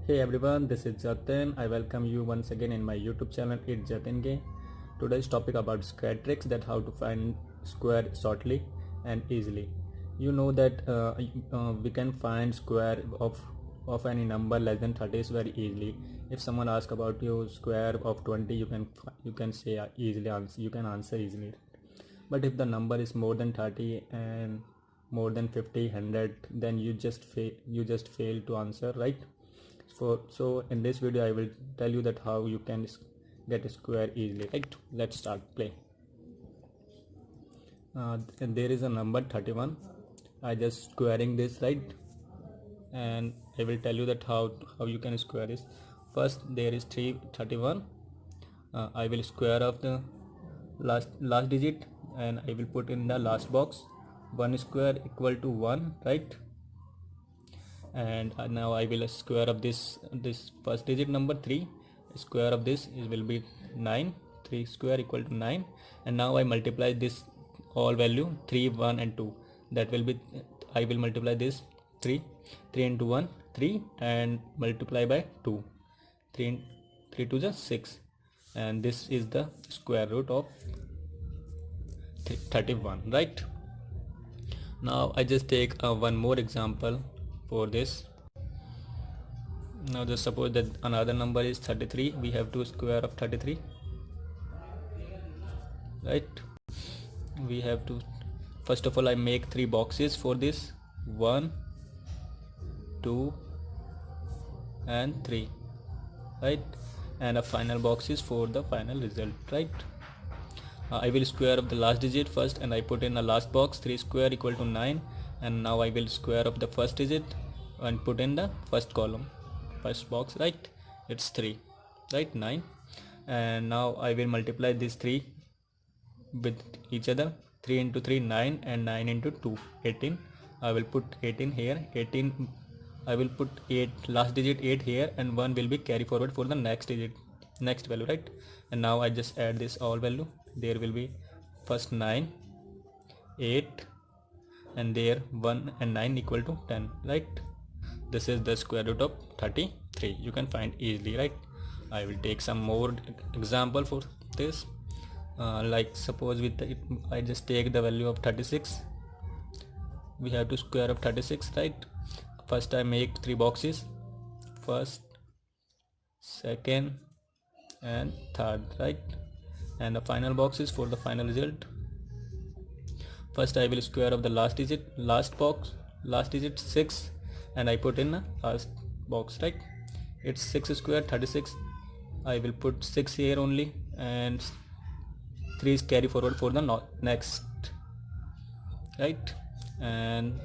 Hey everyone, this is Jatin. I welcome you once again in my YouTube channel. It's Jatin Game. Today's topic about square tricks, that how to find square shortly and easily. You know that we can find square of any number less than 30 very easily. If someone asks about your square of 20, you can say easily answer. You can answer easily. But if the number is more than 30 and more than 50, 100, then you just fail to answer, right? So in this video I will tell you that how you can get a square easily, right? Let's start play. And there is a number 31. I just squaring this, right? And I will tell you that how you can square this. First there is 331. I will square of the last digit and I will put in the last box. 1 square equal to 1, right? And now I will square of this first digit number 3. Square of this will be 9. 3 square equal to 9. And now I multiply this all value 3, 1 and 2. That will be, I will multiply this 3 into 1 3 and multiply by 2. 3 to the 6, and this is the square root of 31, right? Now I just take one more example for this. Now just suppose that another number is 33. We have to square of 33, right? We have to, first of all I make 3 boxes for this, 1, 2 and 3, right? And a final box is for the final result, right? I will square of the last digit first and I put in a last box. 3 square equal to 9. And now I will square of the first digit and put in the first column, first box, right? It's 3, right? 9. And now I will multiply these 3 with each other. 3 into 3 9 and 9 into 2 18. I will put 18 here. 18, I will put 8 last digit 8 here, and 1 will be carry forward for the next digit, next value, right? And now I just add this all value. There will be first 9, 8 and there 1 and 9 equal to 10, right? This is the square root of 33. You can find easily, right? I will take some more example for this. Like suppose I just take the value of 36. We have to square of 36, right? First I make 3 boxes, first, second and third, right? And the final box is for the final result. First I will square of the last digit, last digit 6, and I put in a last box, right? It's 6 square 36. I will put 6 here only, and 3 is carry forward for the next, right? And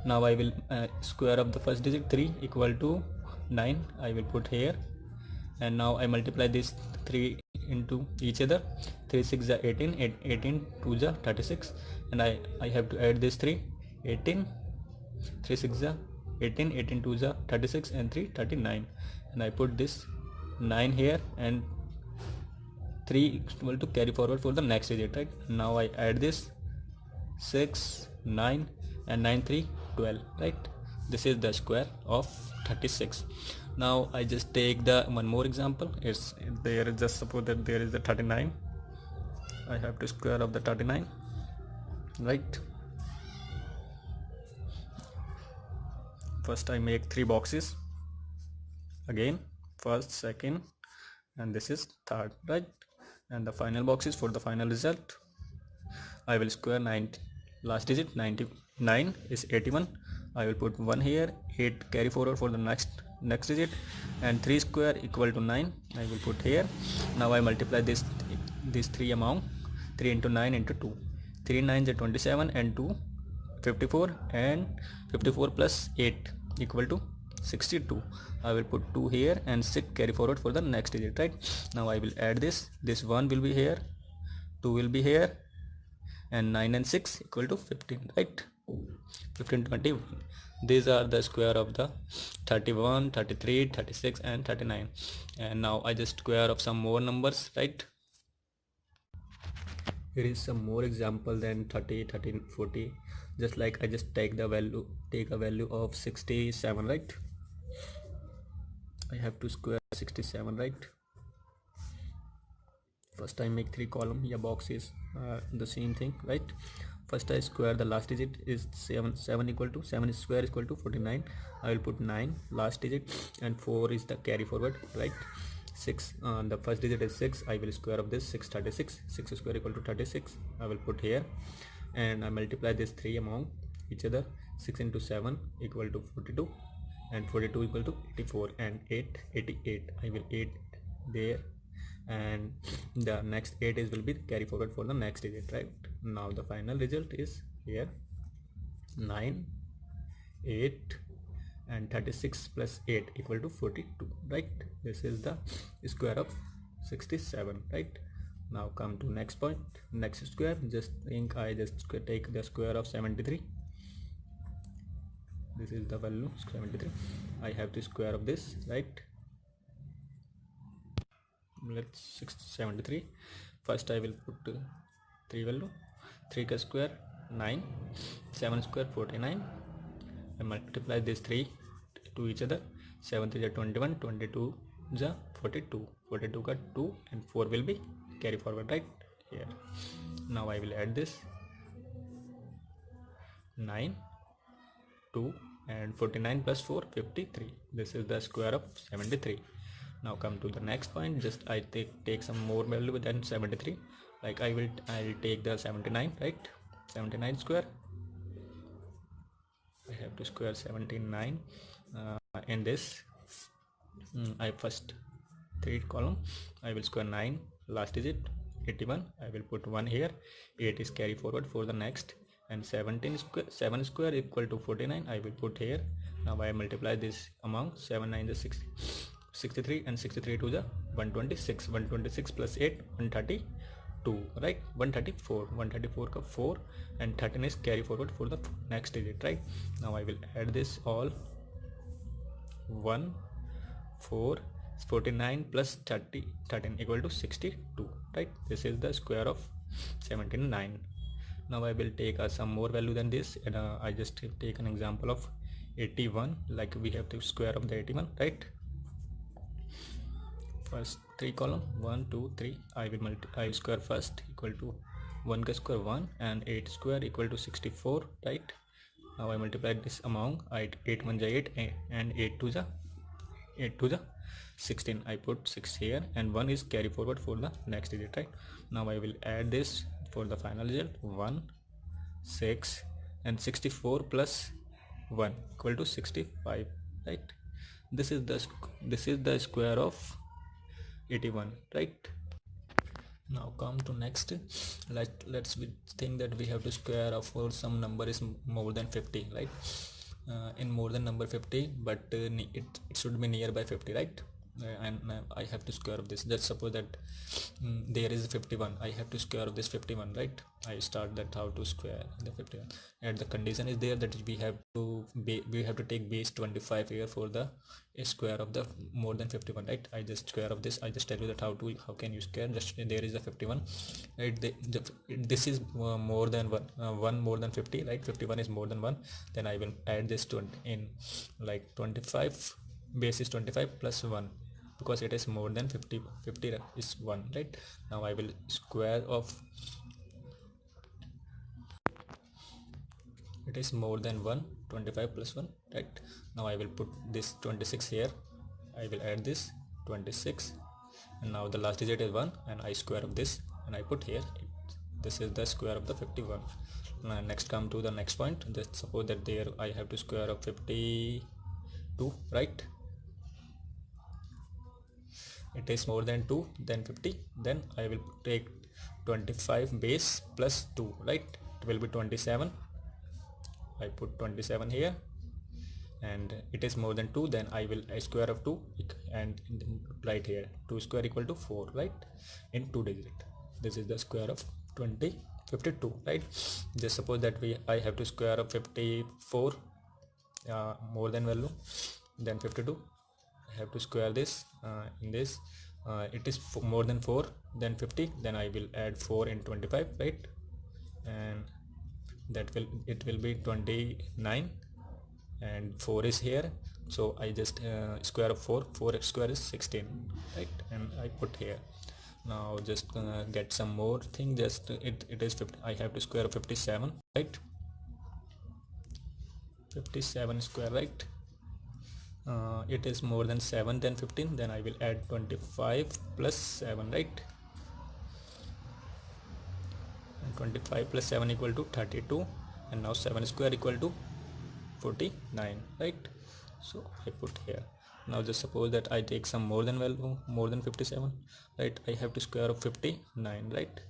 now I will square of the first digit 3 equal to 9. I will put here, and now I multiply this 3 into each other. 3 6 is 18, 18 2 is 36, and I have to add this 3, 18, 3 6 is 18, 18 2 is 36 and 3 39, and I put this 9 here and 3 equal to carry forward for the next digit, right? Now I add this 6 9 and 9 3 12, right? This is the square of 36. Now I just take the one more example. It's there, just suppose that there is the 39. I have to square of the 39, right? First I make 3 boxes again, first, second and this is third, right? And the final box is for the final result. I will square 90, last digit 99 is 81. I will put 1 here, 8 carry forward for the next digit, and 3 square equal to 9. I will put here. Now I multiply this 3 amount. 3 into 9 into 2. 3 9 is 27 and 2 54, and 54 plus 8 equal to 62. I will put 2 here and 6 carry forward for the next digit, right? Now I will add this 1 will be here, 2 will be here, and 9 and 6 equal to 15, right? 15 21. These are the square of the 31, 33, 36 and 39. And now I just square of some more numbers, right? Here is some more example than 30, 13, 40. Just like I just take a value of 67, right? I have to square 67, right? First I make 3 column, yeah, boxes, the same thing, right? First I square the last digit is 7 equal to 7 square is equal to 49. I will put 9 last digit, and 4 is the carry forward, right? 6, the first digit is 6. I will square of this 636. 6 square equal to 36. I will put here, and I multiply this 3 among each other. 6 into 7 equal to 42, and 42 equal to 84, and 8 88. I will 8 there, and the next 8 is will be carry forward for the next digit, right? Now the final result is here 9 8 and 36 plus 8 equal to 42, right? This is the square of 67, right? Now come to next point, next square. Just think I just take the square of 73. This is the value 73. I have to square of this, right? Let's 73. First I will put 3 value. 3 ka square 9, 7 square 49. I multiply this 3 to each other. 7 3 is 21, 22 is 42. 42 ka 2, and 4 will be carry forward, right here. Now I will add this 9 2 and 49 plus 4 53. This is the square of 73. Now come to the next point. Just I take some more value than 73, like I'll take the 79, right? 79 square. I have to square 79 in this. I first 3 column. I will square 9 last digit 81. I will put 1 here. 8 is carry forward for the next, and 7 square equal to 49. I will put here. Now I multiply this among 7 9 is 63, and 63 to the 126. 126 plus 8 132, right? 134 ka 4, and 13 is carry forward for the next digit, right? Now I will add this all 1 4 49 plus 13 equal to 62, right? This is the square of 79. Now I will take some more value than this, and I just take an example of 81, like we have to square of the 81, right? First 3 column 1 2 3. I will square first equal to 1 ka square 1, and 8 square equal to 64, right? Now I multiply this among 8 1 is 8, and 8 2 is 16. I put 6 here, and 1 is carry forward for the next digit, right? Now I will add this for the final result 1 6, and 64 plus 1 equal to 65, right? This is the square of 81, right? Now come to next. Let's think that we have to square of for some number is more than 50, right? In more than number 50, but it should be nearby 50, right? And I have to square of this. Just suppose that there is 51. I have to square of this 51, right? I start that how to square the 51, and the condition is there that we have to take base 25 here for the square of the more than 51, right? I just square of this. I just tell you that how can you square. Just there is a 51, right? This is more than 1 more than 50, right? 51 is more than 1. Then I will add this to in like 25. Base is 25 plus 1, because it is more than 50. 50 is 1, right? Now I will square of it is more than 1. 25 plus 1, right? Now I will put this 26 here. I will add this 26, and now the last digit is 1, and I square of this, and I put here. This is the square of the 51. Next come to the next point. Just suppose that there I have to square of 52, right? It is more than 2 than 50. Then I will take 25 base plus 2, right? It will be 27. I put 27 here, and it is more than 2. Then I will square of 2, and right here 2 square equal to 4, right? In 2 digit. This is the square of 52, right? Just suppose that I have to square of 54, more than value than 52. I have to square this in this. It is more than 4 than 50. Then I will add 4 in 25, right? And it will be 29, and 4 is here, so I just square of 4x square is 16, right, and I put here. Now just get some more thing, just it is 50. I have to square of 57, right, 57 square, right. It is more than 7 than 15, then I will add 25 plus 7, right, and 25 plus 7 equal to 32, and now 7 square equal to 49, right. So I put here. Now just suppose that I take some more than value, more than 57, right. I have to square of 59, right.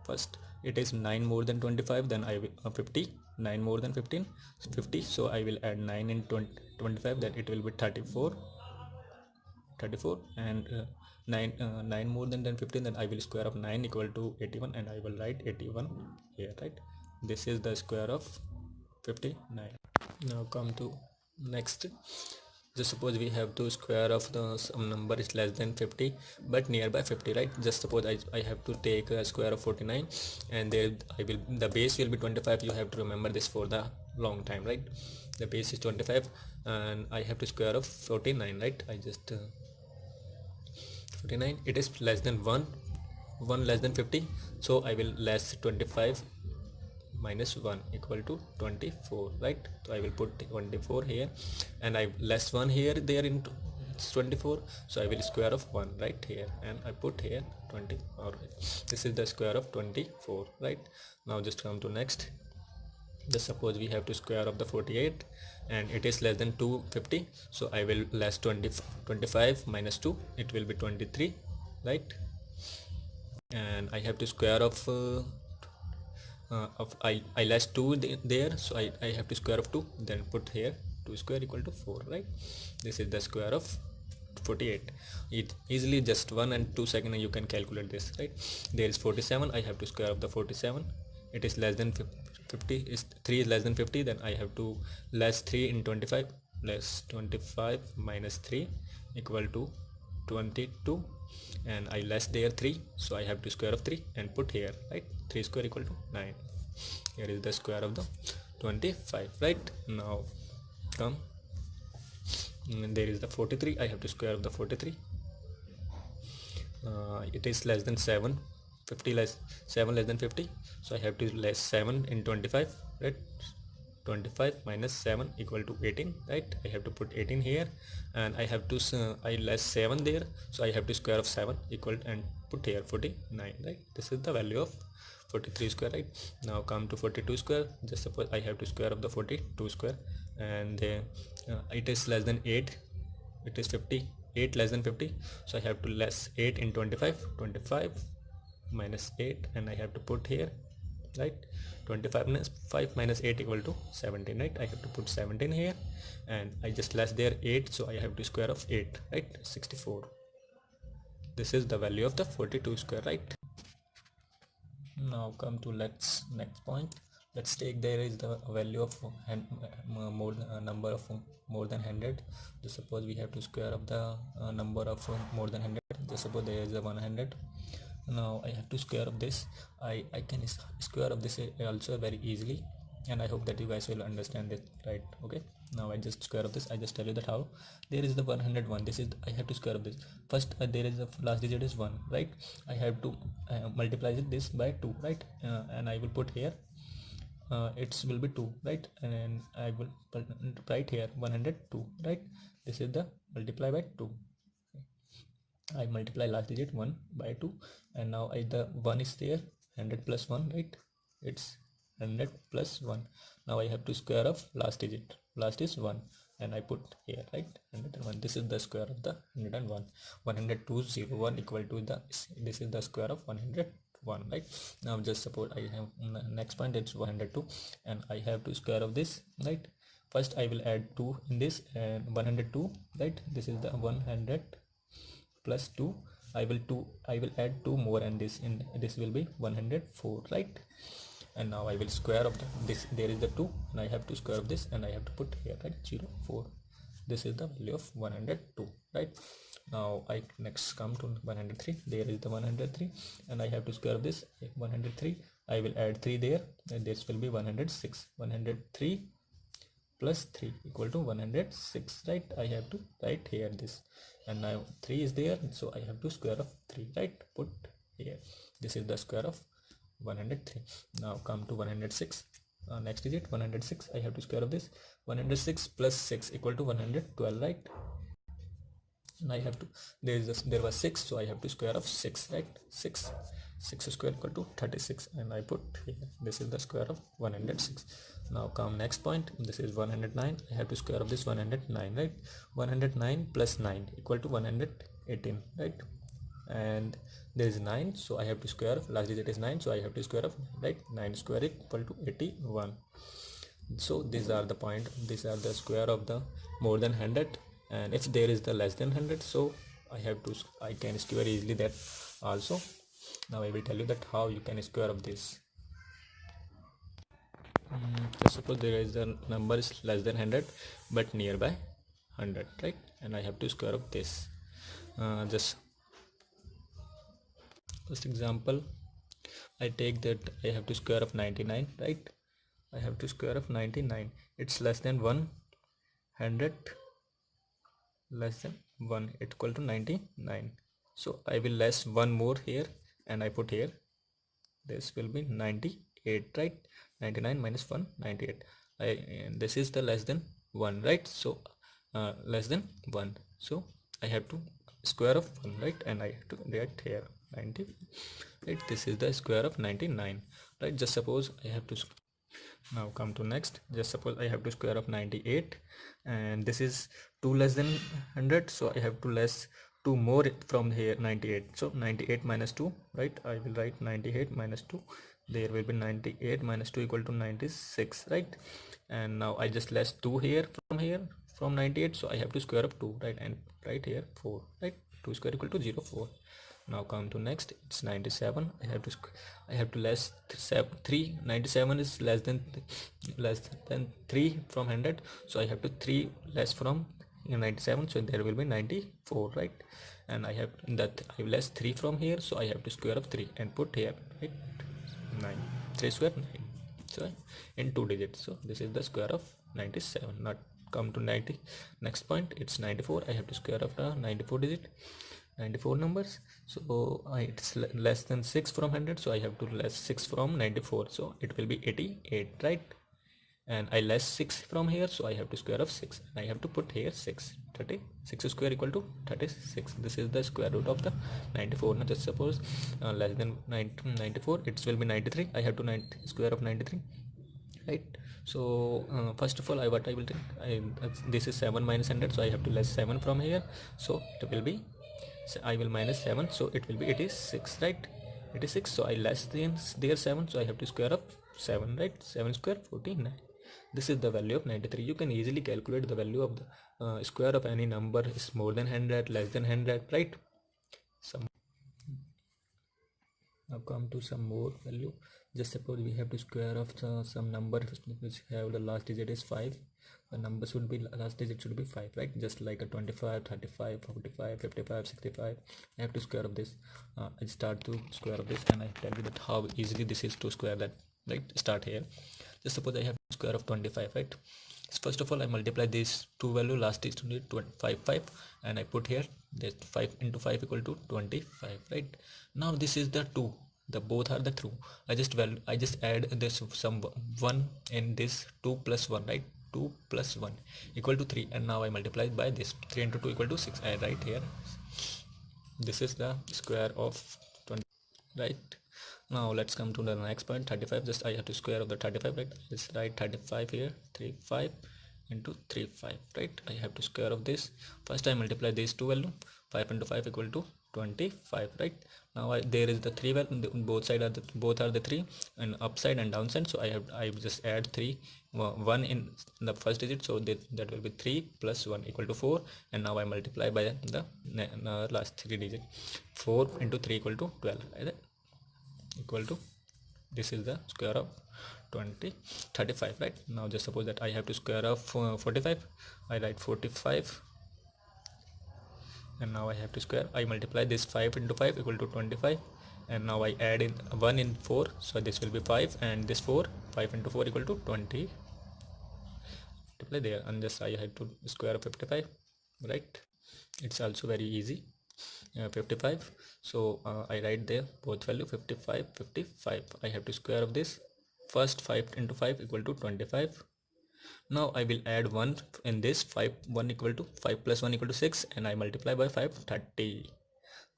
First it is 9 more than 25, then I will 50, 9 more than 15, 50, so I will add 9 in 25, then it will be 34, and 9 more than 15, then I will square of 9 equal to 81, and I will write 81 here, right. This is the square of 59. Now come to next. Just suppose we have to square of the some number is less than 50 but nearby 50, right. Just suppose I have to take a square of 49, and there the base will be 25. You have to remember this for the long time, right. The base is 25 and I have to square of 49, right. I just 49, it is less than 1 less than 50, so I will less 25 minus 1 equal to 24, right. So I will put 24 here, and I less 1 here, there in 24, so I will square of 1 right here, and I put here 20. All right, this is the square of 24, right. Now just come to next. Just suppose we have to square of the 48, and it is less than 250, so I will less 25 minus 2, it will be 23, right. And I have to square of I less 2 there, so I have to square of 2, then put here 2 square equal to 4, right. This is the square of 48. It easily just 1 and 2 seconds you can calculate this, right. There is 47, I have to square of the 47, it is less than 50, is 3 is less than 50, then I have to less 3 in 25, less 25 minus 3 equal to 22, and I less there 3, so I have to square of 3 and put here, right. 3 square equal to 9. Here is the square of the 25, right. Now come, there is the 43, I have to square of the 43. It is less than 7, 50 less 7 less than 50, so I have to less 7 in 25, right. 25 minus 7 equal to 18, right. I have to put 18 here, and I have to I less 7 there, so I have to square of 7 equal and put here 49, right. This is the value of 43 square, right. Now come to 42 square. Just suppose I have to square of the 42 square, and it is less than 8, it is 50, 8 less than 50, so I have to less 8 in 25, 25 minus 8, and I have to put here, right. 25 minus 5 minus 8 equal to 17, right. I have to put 17 here, and I just less there 8, so I have to square of 8, right. 64. This is the value of the 42 square, right. Now come to next point. Let's take there is the value of more number of more than 100. Just suppose we have to square of the number of more than 100. Just suppose there is a 100. Now I have to square of this. I can square of this also very easily, and I hope that you guys will understand it, right. Okay, now I just square of this. I just tell you that how. There is the 101, this is I have to square of this. First there is the last digit is 1, right. I have to multiply this by 2, right, and I will put here it will be 2, right, and I will write here 102, right. This is the multiply by 2. I multiply last digit 1 by 2, and now the 1 is there, 100 plus 1, right. It's 100 plus 1. Now I have to square of last digit. Last is 1, and I put here, right, 101. This is the square of the 101. 10201 equal to this is the square of 101, right. Now just suppose I have next point, it's 102, and I have to square of this, right. First I will add 2 in this, and 102, right. This is the 100 plus 2. I will add 2 more, and this will be 104, right. And now I will square of this. There is the 2, and I have to square of this, and I have to put here, right, 04. This is the value of 102, right. Now I next come to 103. There is the 103, and I have to square of this 103. I will add 3 there, and this will be 106. 103 plus 3 equal to 106, right? I have to write here this, and now 3 is there, so I have to square of 3, right? Put here, this is the square of 103. Now come to 106. Next digit 106, I have to square of this. 106 plus 6 equal to 112, right? And I have to, there was 6, so I have to square of 6, right? 6 square equal to 36, and I put here, this is the square of 106. Now come next point, this is 109. I have to square of this 109, right? 109 plus 9 equal to 118, right? And there is 9, so I have to square of, last digit is 9, so I have to square of 9, right? 9 square equal to 81. So these are the point, these are the square of the more than 100, and if there is the less than 100, so I can square easily that also. Now I will tell you that how you can square of this. Just suppose there is the number is less than 100 but nearby 100, right? And I have to square of this. Just first example, I take that I have to square of 99, right? I have to square of 99. It's less than 100, less than 1, it's equal to 99. So I will less one more here, and I put here, this will be 98, right? 99 minus 1, 98. And this is the less than 1, right? So less than 1, so I have to square of 1, right? And I have to write here 90, right? This is the square of 99, right? Just suppose I have to now come to next. Just suppose I have to square of 98, and this is 2 less than 100, so I have to less 2 more from here, 98. So 98 minus 2, right? I will write 98 minus 2. There will be 98 minus 2 equal to 96, right? And now I just less 2 here from 98, so I have to square of 2, right? And right here 4, right? 2 square equal to 0, 4. Now come to next, it's 97. I have to less 3. 97 is less than 3 from 100, so I have to 3 less from 97, so there will be 94, right? And I have that I less 3 from here, so I have to square of 3 and put here, right? 9, 3 square 9, so in 2 digits. So this is the square of 97. Now come to 90. Next point, it's 94. I have to square of the 94 digit, 94 numbers. So it's less than 6 from 100, so I have to less 6 from 94, so it will be 88, right? And I less 6 from here, so I have to square of 6, and I have to put here 6. 36 square equal to 36. This is the square root of the 94. Now just suppose less than 94, it will be 93. I have to square of 93, right? So first of all, what I will take, this is 7 minus 100, so I have to less 7 from here, so it will be, I will minus 7, so it will be 86, right? 86, so I less than there 7, so I have to square up 7, right? 7 square 49. This is the value of 93. You can easily calculate the value of the square of any number is more than 100, less than 100, right? Now come to some more value. Just suppose we have to square of some number which have the last digit is 5. The number should be, last digit should be 5, right? Just like a 25, 35, 45, 55, 65. I have to square of this. I start to square of this, and I tell you that how easily this is to square that, right? Start here. Just suppose I have to square of 25, right? First of all, I multiply these two value, last is 5, and I put here that 5 into 5 equal to 25, right? Now this is the 2, the both are the true. I just add this some 1 in this 2 plus 1, right? 2 plus 1 equal to 3, and now I multiply by this. 3 into 2 equal to 6. I write here, this is the square of 20, right? Now let's come to the next point, 35. Just I have to square of the 35, right? Just write 35 here, 35 into 35, right? I have to square of this. First I multiply these two value. 5 into 5 equal to 25, right? Now there is the 3 value, both are the 3, and upside and downside, so I just add 3, 1 in the first digit, so that will be 3 plus 1 equal to 4, and now I multiply by the last 3 digit. 4 into 3 equal to 12, right? Equal to, this is the square of 35, right? Now just suppose that I have to square of 45. I write 45, and now I have to square. I multiply this 5 into 5 equal to 25, and now I add in 1 in 4, so this will be 5, and this 4, 5 into 4 equal to 20. multiply there, and just I have to square of 55, right? It's also very easy. 55, so I write there both value 55 55. I have to square of this. First 5 into 5 equal to 25. Now I will add 1 in this. 5 1 equal to 5 plus 1 equal to 6, and I multiply by 5, 30.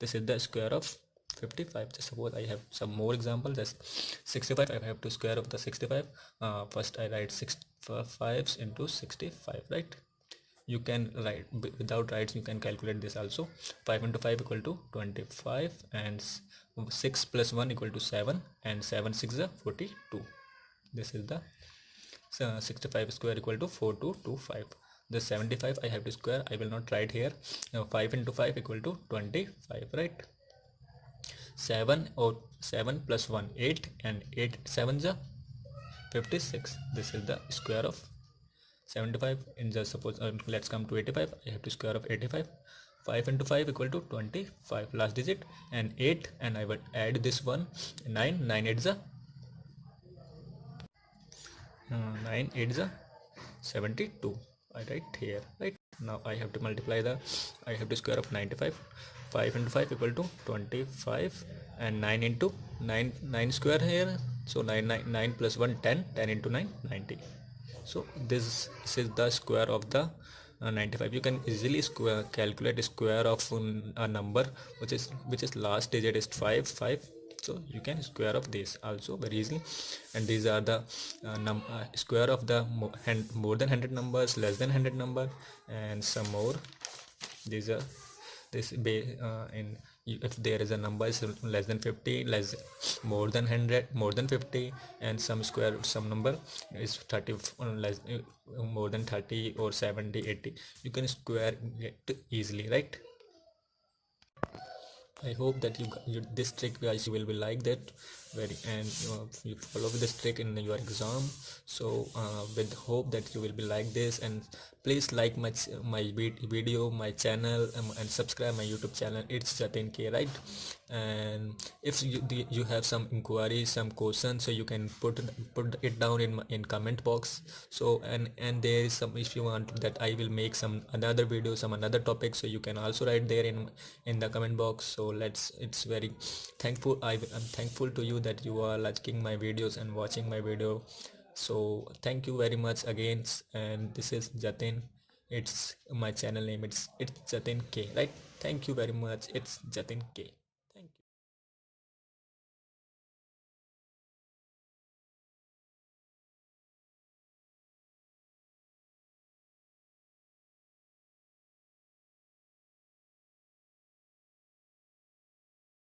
This is the square of 55. Just suppose I have some more examples. That's 65. I have to square of the 65. First I write 6 5s into 65, right? You can write without writes, you can calculate this also. 5 into 5 equal to 25, and 6 plus 1 equal to 7, and 7 6 is 42. This is the 65 square equal to 4225. The 75 I have to square. I will not write here. Now 5 into 5 equal to 25, right? 7 or 7 plus 1 8, and 8 7 is 56. This is the square of 75. In just suppose let's come to 85. I have to square of 85. 5 into 5 equal to 25, last digit, and 8, and I will add this one 9. 9 8 is 9 8 is 72. I write here, right? Now I have to multiply the, I have to square of 95. 5 into 5 equal to 25, and 9 into 9, 9 square here, so 9 9, 9 plus 1 10, 10 into 9 90. So this is the square of the 95. You can easily calculate square of a number which is last digit is 5 5. So you can square of this also very easily. And these are the square of the more than 100 numbers, less than 100 number, and some more. These are this in if there is a number is less than 50, less more than 100, more than 50, and some number is 30, less more than 30 or 70 80, you can square it easily, right? I hope that this trick guys, you will be like that very, and you follow this trick in your exam. So with hope that you will be like this, and please like my video, my channel, and subscribe my YouTube channel. It's Jatin K, right? And if you have some inquiries, some questions, so you can put it down in comment box. So and there is some, if you want that I will make some another video, some another topic, so you can also write there in the comment box. So it's very thankful. I'm thankful to you that you are liking my videos and watching my video. So thank you very much again. And this is Jatin. It's my channel name. It's Jatin K, right? Thank you very much. It's Jatin K.